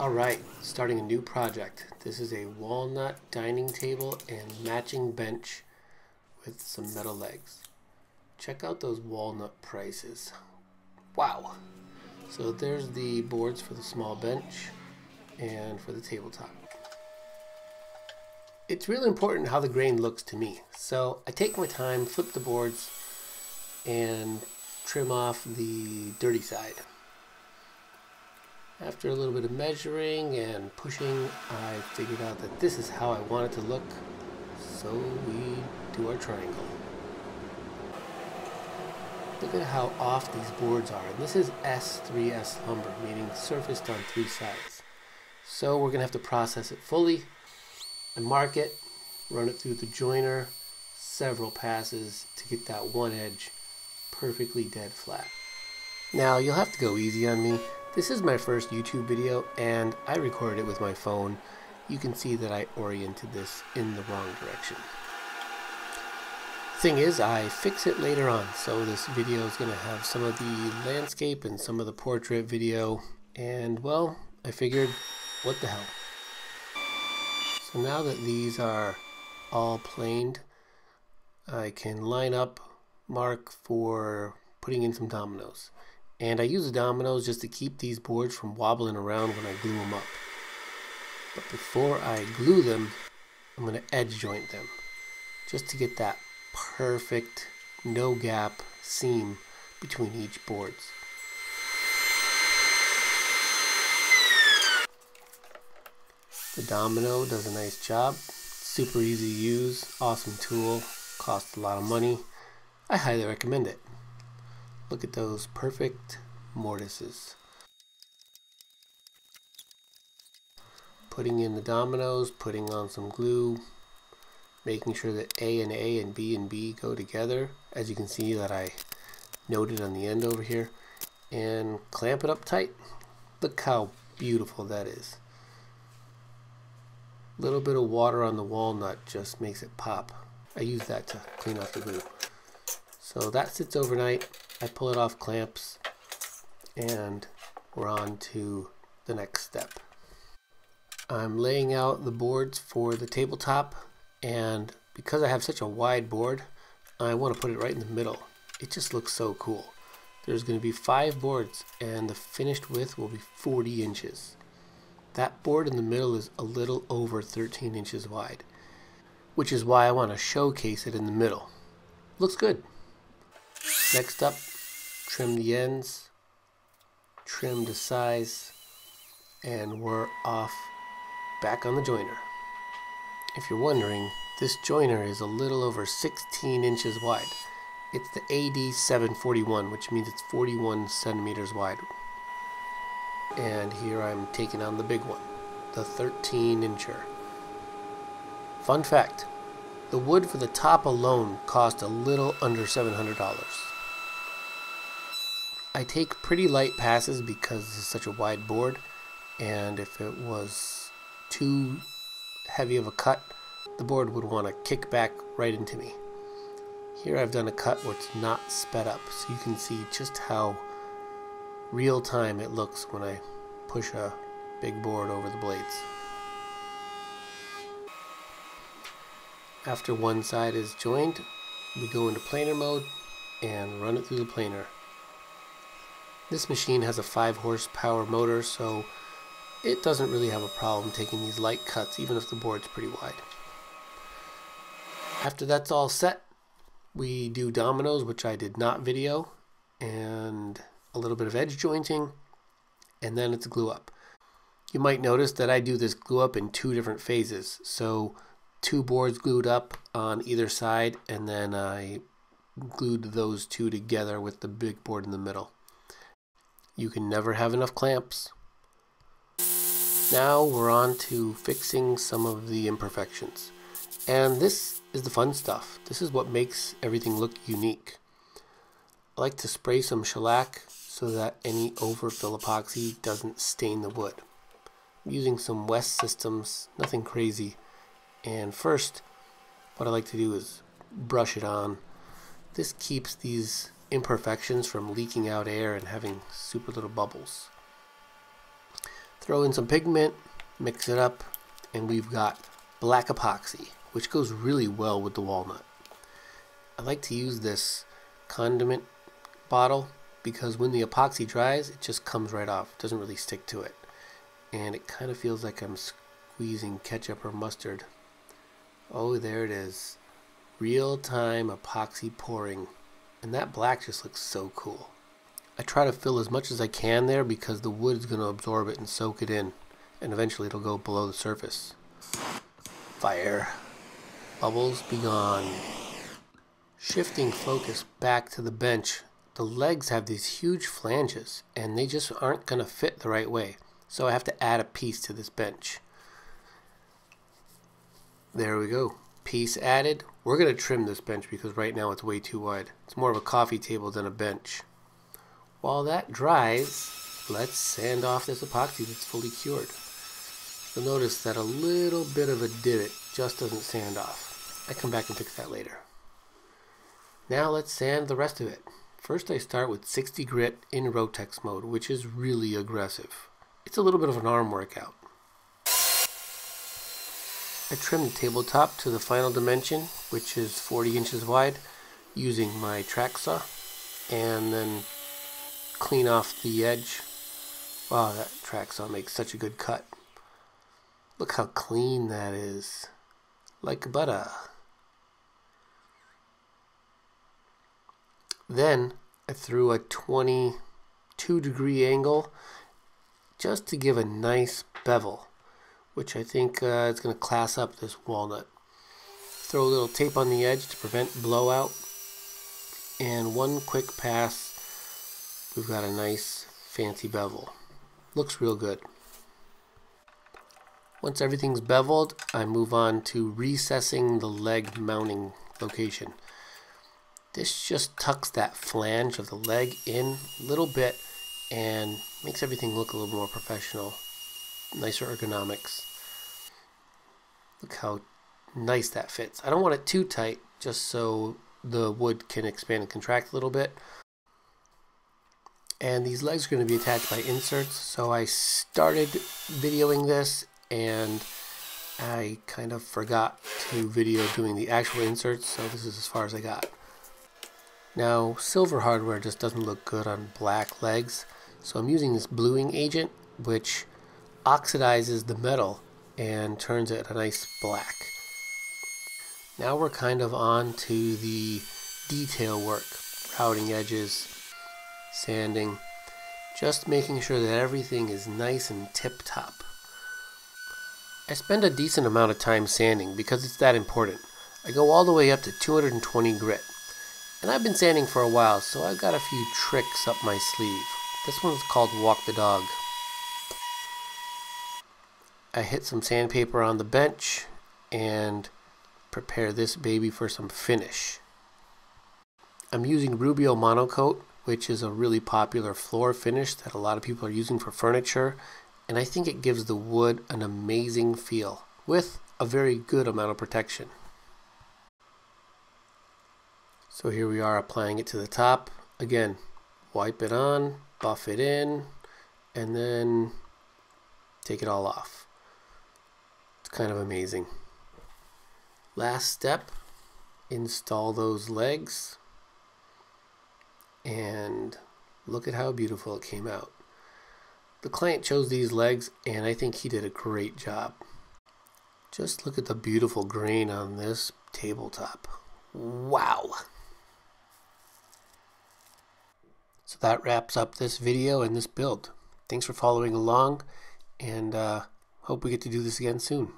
Alright, starting a new project. This is a walnut dining table and matching bench with some metal legs. Check out those walnut prices. Wow! So there's the boards for the small bench and for the tabletop. It's really important how the grain looks to me. So I take my time, flip the boards, and trim off the dirty side. After a little bit of measuring and pushing, I figured out that this is how I want it to look. So we do our triangle. Look at how off these boards are. And this is S3S lumber, meaning surfaced on 3 sides. So we're going to have to process it fully and mark it, run it through the joiner, several passes to get that one edge perfectly dead flat. Now you'll have to go easy on me. This is my first YouTube video and I recorded it with my phone. You can see that I oriented this in the wrong direction. Thing is, I fix it later on, so this video is going to have some of the landscape and some of the portrait video, and well, I figured, what the hell. So now that these are all planed, I can line up, mark for putting in some dominoes. And I use the dominoes just to keep these boards from wobbling around when I glue them up. But before I glue them, I'm going to edge joint them, just to get that perfect no gap seam between each boards. The domino does a nice job. Super easy to use, awesome tool, costs a lot of money. I highly recommend it. Look at those perfect mortises. Putting in the dominoes, putting on some glue, making sure that A and B go together, as you can see that I noted on the end over here, and clamp it up tight. Look how beautiful that is. A little bit of water on the walnut just makes it pop. I use that to clean off the glue. So that sits overnight. I pull it off clamps and we're on to the next step. I'm laying out the boards for the tabletop, and because I have such a wide board, I want to put it right in the middle. It just looks so cool. There's going to be 5 boards and the finished width will be 40 inches. That board in the middle is a little over 13 inches wide, which is why I want to showcase it in the middle. Looks good. Next up, trim the ends, trim to size, and we're off back on the joiner. If you're wondering, this joiner is a little over 16 inches wide. It's the AD741, which means it's 41 centimeters wide. And here I'm taking on the big one, the 13 incher. Fun fact, the wood for the top alone cost a little under $700. I take pretty light passes because this is such a wide board, and if it was too heavy of a cut, the board would want to kick back right into me. Here I've done a cut where it's not sped up, so you can see just how real time it looks when I push a big board over the blades. After one side is joined, we go into planer mode and run it through the planer. This machine has a 5 horsepower motor, so it doesn't really have a problem taking these light cuts even if the board's pretty wide. After that's all set, we do dominoes, which I did not video, and a little bit of edge jointing, and then it's glue up. You might notice that I do this glue up in 2 different phases. So 2 boards glued up on either side, and then I glued those 2 together with the big board in the middle. You can never have enough clamps. Now we're on to fixing some of the imperfections. And this is the fun stuff. This is what makes everything look unique. I like to spray some shellac so that any overfill epoxy doesn't stain the wood. I'm using some West systems, nothing crazy. And first, what I like to do is brush it on. This keeps these imperfections from leaking out air and having super little bubbles. Throw in some pigment, mix it up, and we've got black epoxy, which goes really well with the walnut. I like to use this condiment bottle because when the epoxy dries, it just comes right off. It doesn't really stick to it. And it kind of feels like I'm squeezing ketchup or mustard. Oh, there it is. Real-time epoxy pouring. And that black just looks so cool. I try to fill as much as I can there because the wood is going to absorb it and soak it in. And eventually it'll go below the surface. Fire. Bubbles be gone. Shifting focus back to the bench. The legs have these huge flanges and they just aren't going to fit the right way. So I have to add a piece to this bench. There we go. Piece added. We're going to trim this bench because right now it's way too wide. It's more of a coffee table than a bench. While that dries, let's sand off this epoxy that's fully cured. You'll notice that a little bit of a divot just doesn't sand off. I come back and fix that later. Now let's sand the rest of it. First I start with 60 grit in Rotex mode, which is really aggressive. It's a little bit of an arm workout. I trim the tabletop to the final dimension, which is 40 inches wide, using my track saw, and then clean off the edge. Wow, that track saw makes such a good cut. Look how clean that is. Like butter. Then I threw a 22-degree angle just to give a nice bevel, which I think is going to class up this walnut. Throw a little tape on the edge to prevent blowout, and one quick pass. We've got a nice fancy bevel. Looks real good. Once everything's beveled, I move on to recessing the leg mounting location. This just tucks that flange of the leg in a little bit and makes everything look a little more professional. Nicer ergonomics. Look how nice that fits. I don't want it too tight, just so the wood can expand and contract a little bit. And these legs are going to be attached by inserts, so I started videoing this and I kind of forgot to video doing the actual inserts, so this is as far as I got. Now, silver hardware just doesn't look good on black legs, so I'm using this bluing agent, which oxidizes the metal and turns it a nice black. Now we're kind of on to the detail work, routing edges, sanding, just making sure that everything is nice and tip-top. I spend a decent amount of time sanding because it's that important. I go all the way up to 220 grit. And I've been sanding for a while, so I've got a few tricks up my sleeve. This one's called Walk the Dog. I hit some sandpaper on the bench and prepare this baby for some finish. I'm using Rubio Monocoat, which is a really popular floor finish that a lot of people are using for furniture, and I think it gives the wood an amazing feel with a very good amount of protection. So here we are applying it to the top. Again, wipe it on, buff it in, and then take it all off. It's kind of amazing. Last step, install those legs, and look at how beautiful it came out. The client chose these legs, and I think he did a great job. Just look at the beautiful grain on this tabletop. Wow! So that wraps up this video and this build. Thanks for following along, and hope we get to do this again soon.